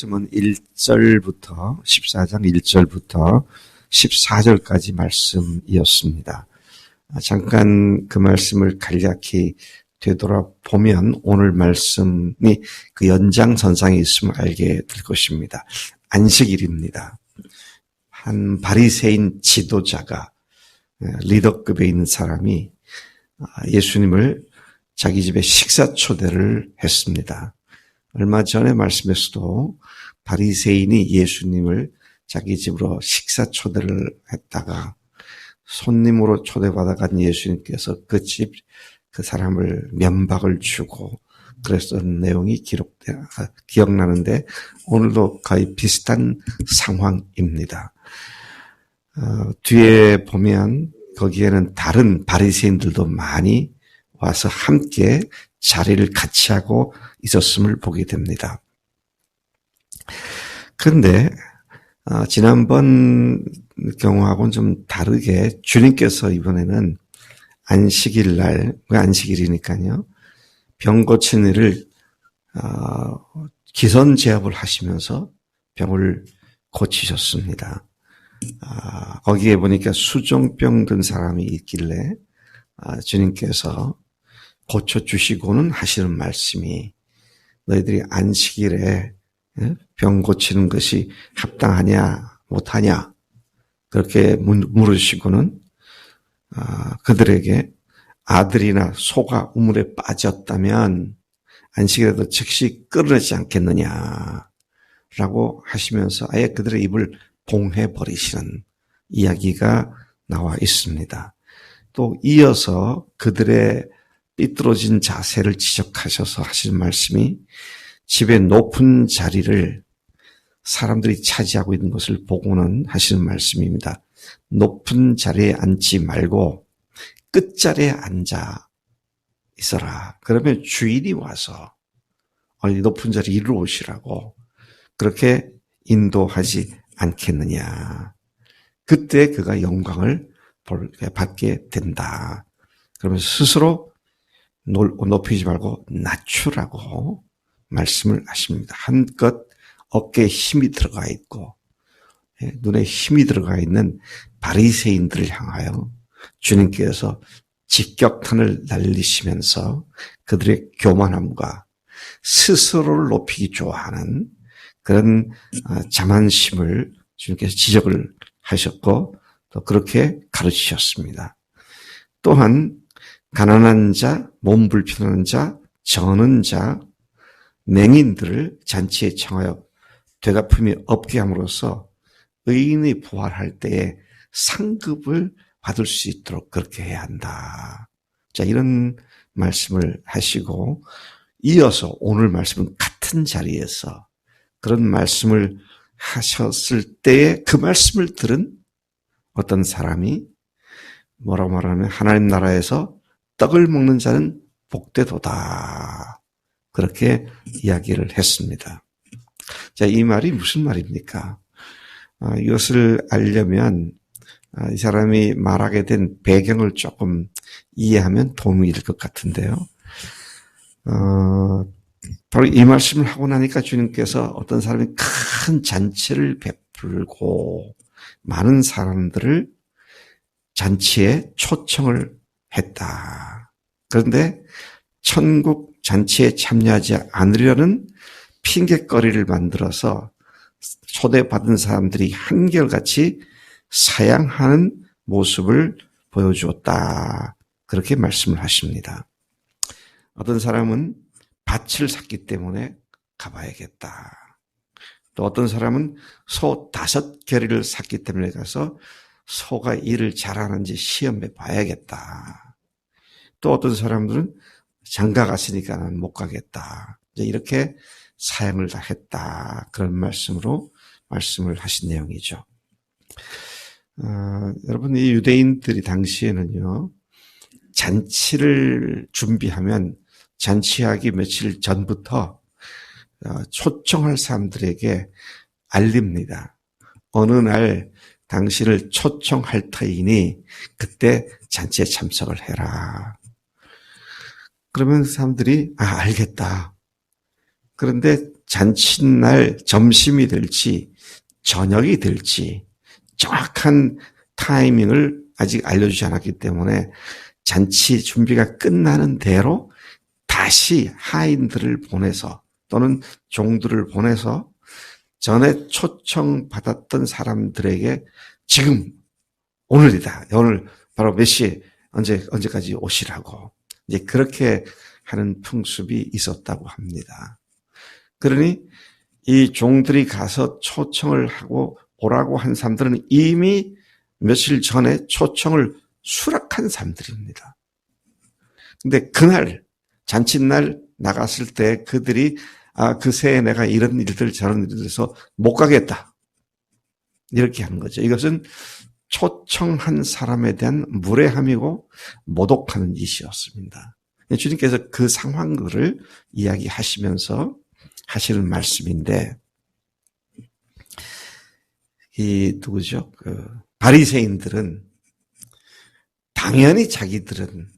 말씀은 1절부터 14장 1절부터 14절까지 말씀이었습니다. 잠깐 그 말씀을 간략히 되돌아보면 오늘 말씀이 그 연장선상에 있음을 알게 될 것입니다. 안식일입니다. 한 바리새인 지도자가 리더급에 있는 사람이 예수님을 자기 집에 식사 초대를 했습니다. 얼마 전에 말씀에서도 바리새인이 예수님을 자기 집으로 식사 초대를 했다가 손님으로 초대받아간 예수님께서 그 사람을 면박을 주고 그랬던 내용이 기억나는데 오늘도 거의 비슷한 상황입니다. 뒤에 보면 거기에는 다른 바리새인들도 많이 와서 함께 자리를 같이 하고 있었음을 보게 됩니다. 그런데 지난번 경우하고는 좀 다르게 주님께서 이번에는 안식일 날, 안식일이니까요, 병 고친 이를 기선제압을 하시면서 병을 고치셨습니다. 거기에 보니까 수종병 든 사람이 있길래 주님께서 고쳐주시고는 하시는 말씀이 너희들이 안식일에 병 고치는 것이 합당하냐 못하냐 그렇게 물으시고는 그들에게 아들이나 소가 우물에 빠졌다면 안식일에도 즉시 끌어내지 않겠느냐라고 하시면서 아예 그들의 입을 봉해버리시는 이야기가 나와 있습니다. 또 이어서 그들의 삐뚤어진 자세를 지적하셔서 하시는 말씀이 집의 높은 자리를 사람들이 차지하고 있는 것을 보고는 하시는 말씀입니다. 높은 자리에 앉지 말고 끝자리에 앉아 있어라. 그러면 주인이 와서 높은 자리 이리로 오시라고 그렇게 인도하지 않겠느냐. 그때 그가 영광을 받게 된다. 그러면서 스스로 높이지 말고 낮추라고 말씀을 하십니다. 한껏 어깨에 힘이 들어가 있고 눈에 힘이 들어가 있는 바리새인들을 향하여 주님께서 직격탄을 날리시면서 그들의 교만함과 스스로를 높이기 좋아하는 그런 자만심을 주님께서 지적을 하셨고 또 그렇게 가르치셨습니다. 또한 가난한 자, 몸 불편한 자, 저는 자, 맹인들을 잔치에 청하여 되갚음이 없게 함으로써 의인이 부활할 때에 상급을 받을 수 있도록 그렇게 해야 한다. 자, 이런 말씀을 하시고 이어서 오늘 말씀은 같은 자리에서 그런 말씀을 하셨을 때에 그 말씀을 들은 어떤 사람이 뭐라고 말하면 하나님 나라에서 떡을 먹는 자는 복되도다. 그렇게 이야기를 했습니다. 자, 이 말이 무슨 말입니까? 이것을 알려면 이 사람이 말하게 된 배경을 조금 이해하면 도움이 될 것 같은데요. 바로 이 말씀을 하고 나니까 주님께서 어떤 사람이 큰 잔치를 베풀고 많은 사람들을 잔치에 초청을 했다. 그런데 천국 잔치에 참여하지 않으려는 핑곗거리를 만들어서 초대받은 사람들이 한결같이 사양하는 모습을 보여주었다. 그렇게 말씀을 하십니다. 어떤 사람은 밭을 샀기 때문에 가봐야겠다. 또 어떤 사람은 소 5겨리를 샀기 때문에 가서 소가 일을 잘하는지 시험해 봐야겠다. 또 어떤 사람들은 장가 갔으니까 난 못 가겠다. 이렇게 사양을 다 했다. 그런 말씀으로 말씀을 하신 내용이죠. 여러분, 이 유대인들이 당시에는요, 잔치를 준비하면 잔치하기 며칠 전부터 초청할 사람들에게 알립니다. 어느 날 당신을 초청할 터이니 그때 잔치에 참석을 해라. 그러면 사람들이 알겠다. 그런데 잔칫날 점심이 될지 저녁이 될지 정확한 타이밍을 아직 알려주지 않았기 때문에 잔치 준비가 끝나는 대로 다시 하인들을 보내서 또는 종들을 보내서 전에 초청받았던 사람들에게 지금 오늘이다. 오늘 바로 몇 시에 언제까지 오시라고 이제 그렇게 하는 풍습이 있었다고 합니다. 그러니 이 종들이 가서 초청을 하고 오라고 한 사람들은 이미 며칠 전에 초청을 수락한 사람들입니다. 근데 그날 잔칫날 나갔을 때 그들이 그 새해 내가 이런 일들 저런 일들 해서 못 가겠다. 이렇게 하는 거죠. 이것은 초청한 사람에 대한 무례함이고 모독하는 짓이었습니다. 주님께서 그 상황들을 이야기하시면서 하시는 말씀인데 누구죠? 바리새인들은 당연히 자기들은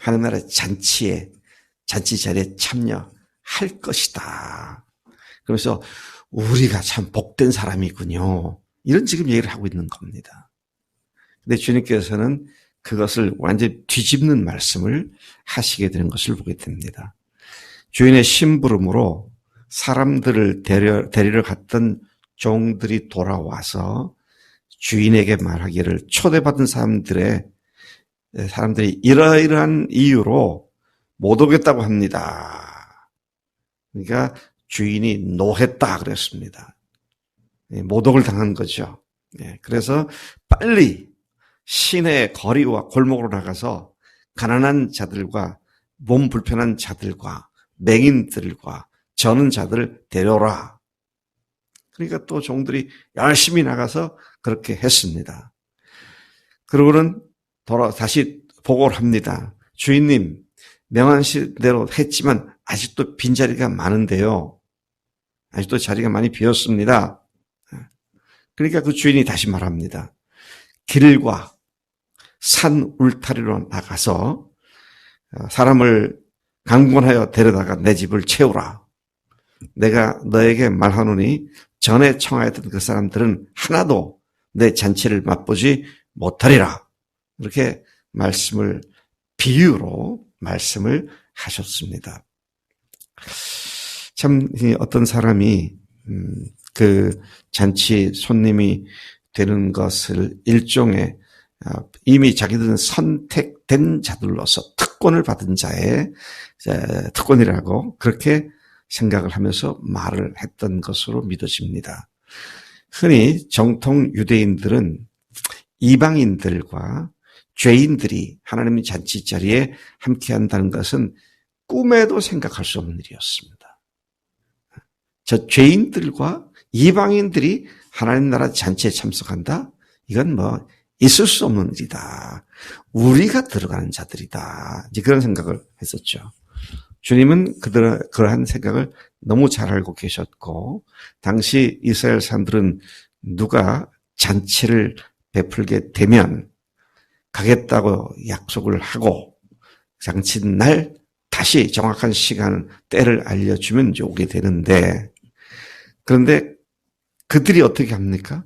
하나님나라의 잔치 자리에 참여할 것이다. 그래서 우리가 참 복된 사람이군요. 이런 지금 얘기를 하고 있는 겁니다. 근데 주님께서는 그것을 완전히 뒤집는 말씀을 하시게 되는 것을 보게 됩니다. 주인의 심부름으로 사람들을 데리러 갔던 종들이 돌아와서 주인에게 말하기를 초대받은 사람들이 이러이러한 이유로 못 오겠다고 합니다. 그러니까 주인이 노했다 그랬습니다. 모독을 당한 거죠. 그래서 빨리 시내 거리와 골목으로 나가서 가난한 자들과 몸 불편한 자들과 맹인들과 저는 자들을 데려오라. 그러니까 또 종들이 열심히 나가서 그렇게 했습니다. 그러고는 다시 보고를 합니다. 주인님, 명하신 대로 했지만 아직도 빈자리가 많은데요. 아직도 자리가 많이 비었습니다. 그러니까 그 주인이 다시 말합니다. 길과 산 울타리로 나가서 사람을 강권하여 데려다가 내 집을 채우라. 내가 너에게 말하노니 전에 청하였던 그 사람들은 하나도 내 잔치를 맛보지 못하리라. 이렇게 비유로 말씀을 하셨습니다. 참 어떤 사람이 그 잔치 손님이 되는 것을 일종의 이미 자기들은 선택된 자들로서 특권을 받은 자의 특권이라고 그렇게 생각을 하면서 말을 했던 것으로 믿어집니다. 흔히 정통 유대인들은 이방인들과 죄인들이 하나님의 잔치 자리에 함께한다는 것은 꿈에도 생각할 수 없는 일이었습니다. 저 죄인들과 이방인들이 하나님 나라 잔치에 참석한다? 이건 있을 수 없는 일이다. 우리가 들어가는 자들이다. 이제 그런 생각을 했었죠. 주님은 그러한 생각을 너무 잘 알고 계셨고, 당시 이스라엘 사람들은 누가 잔치를 베풀게 되면 가겠다고 약속을 하고 잔치날 다시 정확한 시간, 때를 알려주면 이제 오게 되는데, 그런데 그들이 어떻게 합니까?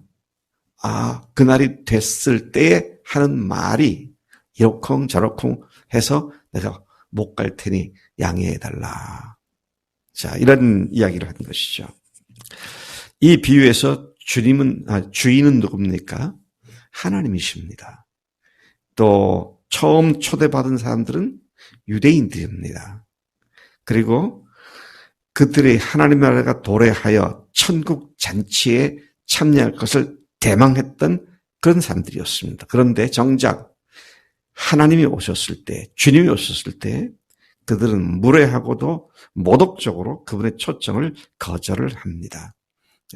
그날이 됐을 때에 하는 말이 이러쿵 저러쿵 해서 내가 못 갈 테니 양해해달라. 자, 이런 이야기를 하는 것이죠. 이 비유에서 주인은 누굽니까? 하나님이십니다. 또 처음 초대받은 사람들은 유대인들입니다. 그리고 그들이 하나님 나라가 도래하여 천국 잔치에 참여할 것을 대망했던 그런 사람들이었습니다. 그런데 정작 하나님이 오셨을 때, 주님이 오셨을 때 그들은 무례하고도 모독적으로 그분의 초청을 거절을 합니다.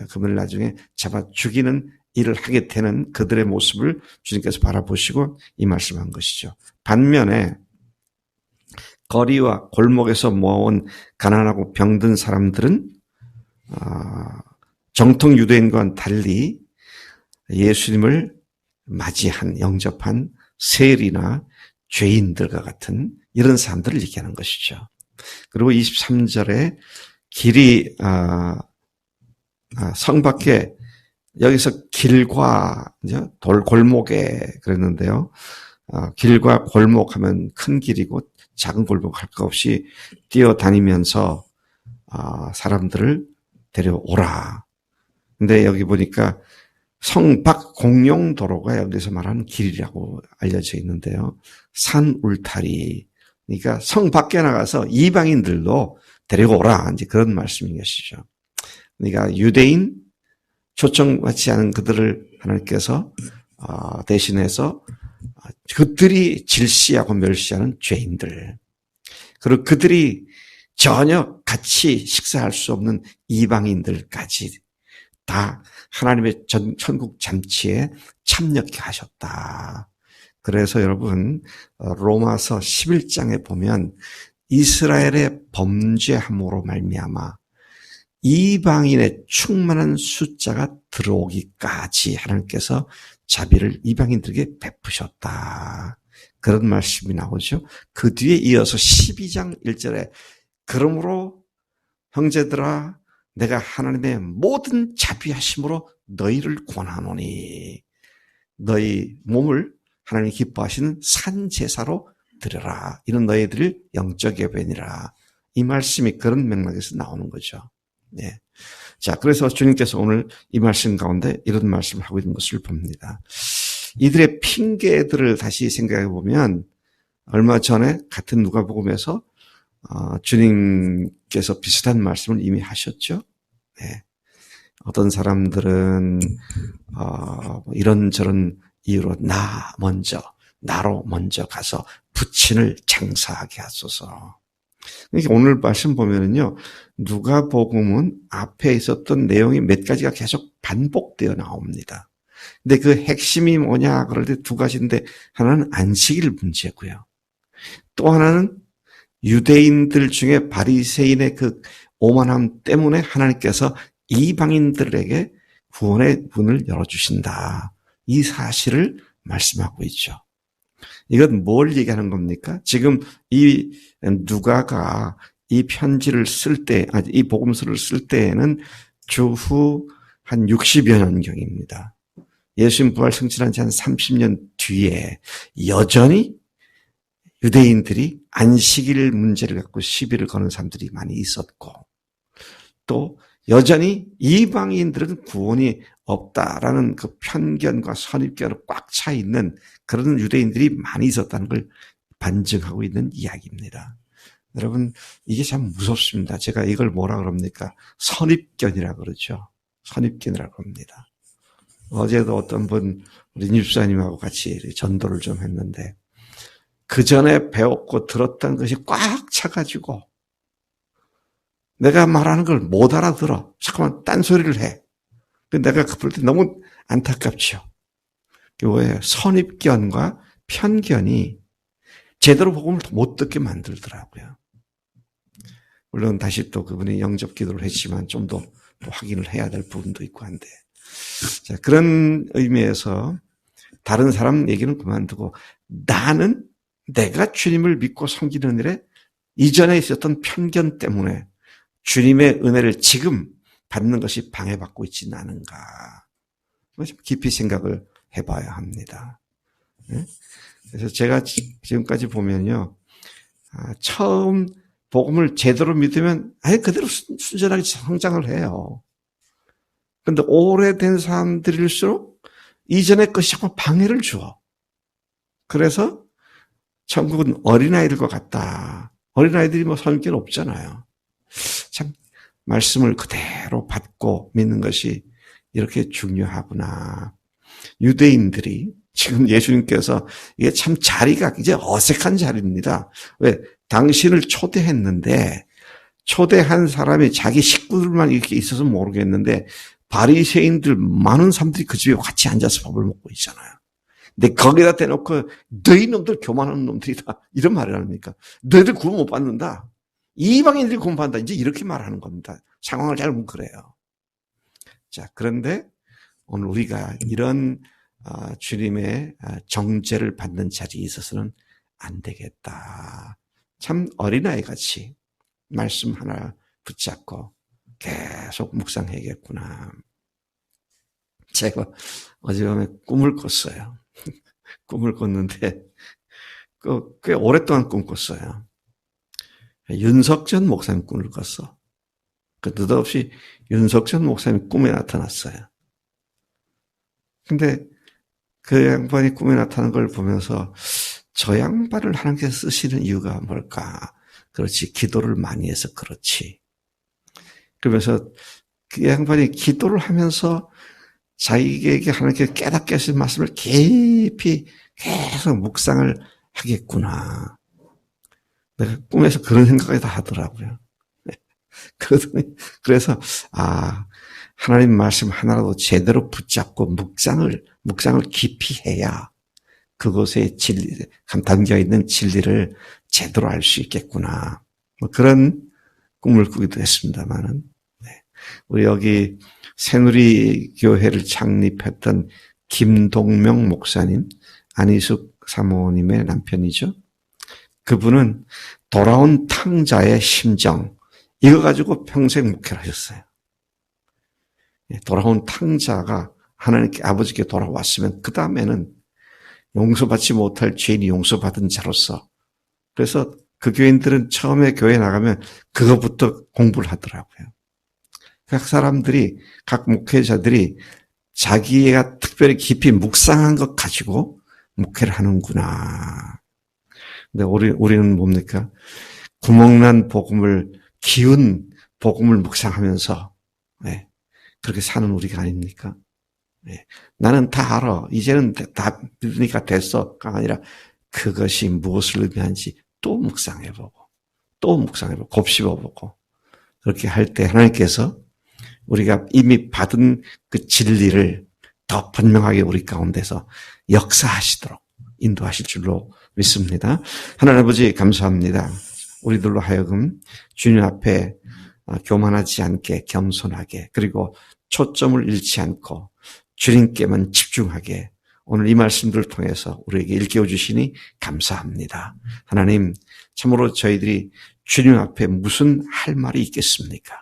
그분을 나중에 잡아 죽이는 일을 하게 되는 그들의 모습을 주님께서 바라보시고 이 말씀한 것이죠. 반면에 거리와 골목에서 모아온 가난하고 병든 사람들은 정통 유대인과는 달리 예수님을 영접한 세리나 죄인들과 같은 이런 사람들을 얘기하는 것이죠. 그리고 23절에 길이 성 밖에 여기서 길과 이제 돌골목에 그랬는데요. 길과 골목하면 큰 길이고 작은 골목 할 것 없이 뛰어다니면서 사람들을 데려오라. 근데 여기 보니까 성 밖 공용도로가 여기서 말하는 길이라고 알려져 있는데요. 산 울타리. 그러니까 성 밖에 나가서 이방인들도 데리고 오라. 이제 그런 말씀인 것이죠. 그러니까 유대인 초청받지 않은 그들을 하나님께서 대신해서 그들이 질시하고 멸시하는 죄인들, 그리고 그들이 전혀 같이 식사할 수 없는 이방인들까지 다 하나님의 천국 잠치에 참여케 하셨다. 그래서 여러분 로마서 11장에 보면 이스라엘의 범죄함으로 말미암아 이방인의 충만한 숫자가 들어오기까지 하나님께서 자비를 이방인들에게 베푸셨다. 그런 말씀이 나오죠. 그 뒤에 이어서 12장 1절에 그러므로 형제들아 내가 하나님의 모든 자비하심으로 너희를 권하노니 너희 몸을 하나님이 기뻐하시는 산제사로 드려라. 이는 너희들을 영적 예배니라. 이 말씀이 그런 맥락에서 나오는 거죠. 네. 자, 그래서 주님께서 오늘 이 말씀 가운데 이런 말씀을 하고 있는 것을 봅니다. 이들의 핑계들을 다시 생각해 보면 얼마 전에 같은 누가복음에서 주님께서 비슷한 말씀을 이미 하셨죠. 네. 어떤 사람들은 이런저런 이유로 나로 먼저 가서 부친을 장사하게 하소서. 그러니까 오늘 말씀 보면은요, 누가복음은 앞에 있었던 내용이 몇 가지가 계속 반복되어 나옵니다. 근데 그 핵심이 뭐냐 그럴 때 두 가지인데 하나는 안식일 문제고요. 또 하나는 유대인들 중에 바리새인의 그 오만함 때문에 하나님께서 이방인들에게 구원의 문을 열어주신다. 이 사실을 말씀하고 있죠. 이건 뭘 얘기하는 겁니까? 지금 이 누가가 이 편지를 쓸 때, 이 복음서를 쓸 때에는 주후 한 60여 년경입니다. 예수님 부활 승천한 지 한 30년 뒤에 여전히 유대인들이 안식일 문제를 갖고 시비를 거는 사람들이 많이 있었고, 또 여전히 이방인들은 구원이 없다라는 그 편견과 선입견으로 꽉 차 있는 그런 유대인들이 많이 있었다는 걸 반증하고 있는 이야기입니다. 여러분, 이게 참 무섭습니다. 제가 이걸 뭐라 그럽니까? 선입견이라 그러죠. 선입견이라고 합니다. 어제도 어떤 분, 우리 집사님하고 같이 전도를 좀 했는데, 그 전에 배웠고 들었던 것이 꽉 차가지고, 내가 말하는 걸 못 알아들어. 자꾸만 딴소리를 해. 내가 그럴 때 너무 안타깝죠. 왜 선입견과 편견이 제대로 복음을 못 듣게 만들더라고요. 물론 다시 또 그분이 영접 기도를 했지만 좀 더 확인을 해야 될 부분도 있고 한데. 자, 그런 의미에서 다른 사람 얘기는 그만두고 나는 내가 주님을 믿고 섬기는 일에 이전에 있었던 편견 때문에 주님의 은혜를 지금 받는 것이 방해받고 있지는 않은가. 깊이 생각을 해봐야 합니다. 그래서 제가 지금까지 보면요. 처음 복음을 제대로 믿으면 아예 그대로 순전하게 성장을 해요. 그런데 오래된 사람들일수록 이전의 것이 자꾸 방해를 줘. 그래서 천국은 어린아이들과 같다. 어린아이들이 뭐 선입견 없잖아요. 참 말씀을 그대로 받고 믿는 것이 이렇게 중요하구나. 유대인들이 지금 예수님께서 이게 참 자리가 이제 어색한 자리입니다. 왜? 당신을 초대했는데 초대한 사람이 자기 식구들만 이렇게 있어서 모르겠는데 바리새인들 많은 사람들이 그 집에 같이 앉아서 밥을 먹고 있잖아요. 근데 거기다 대놓고 너희 놈들 교만한 놈들이다. 이런 말을 합니까? 너희들 구원 못 받는다. 이방인들이 구원 받는다. 이제 이렇게 말하는 겁니다. 상황을 잘 보면 그래요. 자, 그런데 오늘 우리가 이런 주님의 정죄를 받는 자리에 있어서는 안 되겠다. 참 어린아이 같이 말씀 하나 붙잡고 계속 묵상해야겠구나. 제가 어젯밤에 꿈을 꿨어요. 꿈을 꿨는데 꽤 오랫동안 꿈꿨어요. 윤석전 목사님 꿈을 꿨어. 느닷없이 윤석전 목사님 꿈에 나타났어요. 근데 그 양반이 꿈에 나타난 걸 보면서 저 양반을 하나님께서 쓰시는 이유가 뭘까? 그렇지, 기도를 많이 해서 그렇지. 그러면서 그 양반이 기도를 하면서 자기에게 하나님께서 깨닫게 하신 말씀을 깊이 계속 묵상을 하겠구나. 내가 꿈에서 그런 생각이 다 하더라고요. 그래서, 하나님 말씀 하나라도 제대로 붙잡고 묵상을 깊이 해야 그곳에 담겨 있는 진리를 제대로 알 수 있겠구나. 그런 꿈을 꾸기도 했습니다만은, 우리 여기 새누리 교회를 창립했던 김동명 목사님, 안희숙 사모님의 남편이죠. 그분은 돌아온 탕자의 심정, 이거 가지고 평생 목회를 하셨어요. 돌아온 탕자가 하나님께 아버지께 돌아왔으면 그 다음에는 용서받지 못할 죄인이 용서받은 자로서, 그래서 그 교인들은 처음에 교회 나가면 그거부터 공부를 하더라고요. 각 사람들이, 각 목회자들이 자기가 특별히 깊이 묵상한 것 가지고 목회를 하는구나. 근데 우리는 뭡니까? 구멍난 복음을, 기운 복음을 묵상하면서, 그렇게 사는 우리가 아닙니까? 나는 다 알아. 이제는 다 믿으니까 됐어가 아니라 그것이 무엇을 의미하는지 또 묵상해보고, 곱씹어보고, 그렇게 할 때 하나님께서 우리가 이미 받은 그 진리를 더 분명하게 우리 가운데서 역사하시도록 인도하실 줄로 믿습니다. 하나님 아버지 감사합니다. 우리들로 하여금 주님 앞에 교만하지 않게, 겸손하게, 그리고 초점을 잃지 않고 주님께만 집중하게 오늘 이 말씀들을 통해서 우리에게 일깨워 주시니 감사합니다. 하나님, 참으로 저희들이 주님 앞에 무슨 할 말이 있겠습니까?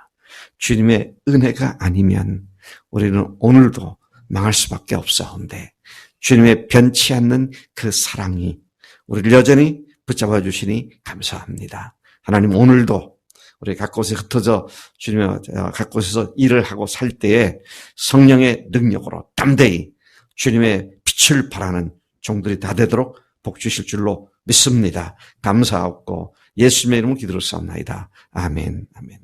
주님의 은혜가 아니면 우리는 오늘도 망할 수밖에 없사온데 주님의 변치 않는 그 사랑이 우리를 여전히 붙잡아 주시니 감사합니다. 하나님, 오늘도 우리 각 곳에 흩어져 주님의 각 곳에서 일을 하고 살 때에 성령의 능력으로 담대히 주님의 빛을 발하는 종들이 다 되도록 복 주실 줄로 믿습니다. 감사하고 예수님의 이름으로 기도를 쌓옵나이다. 아멘. 아멘.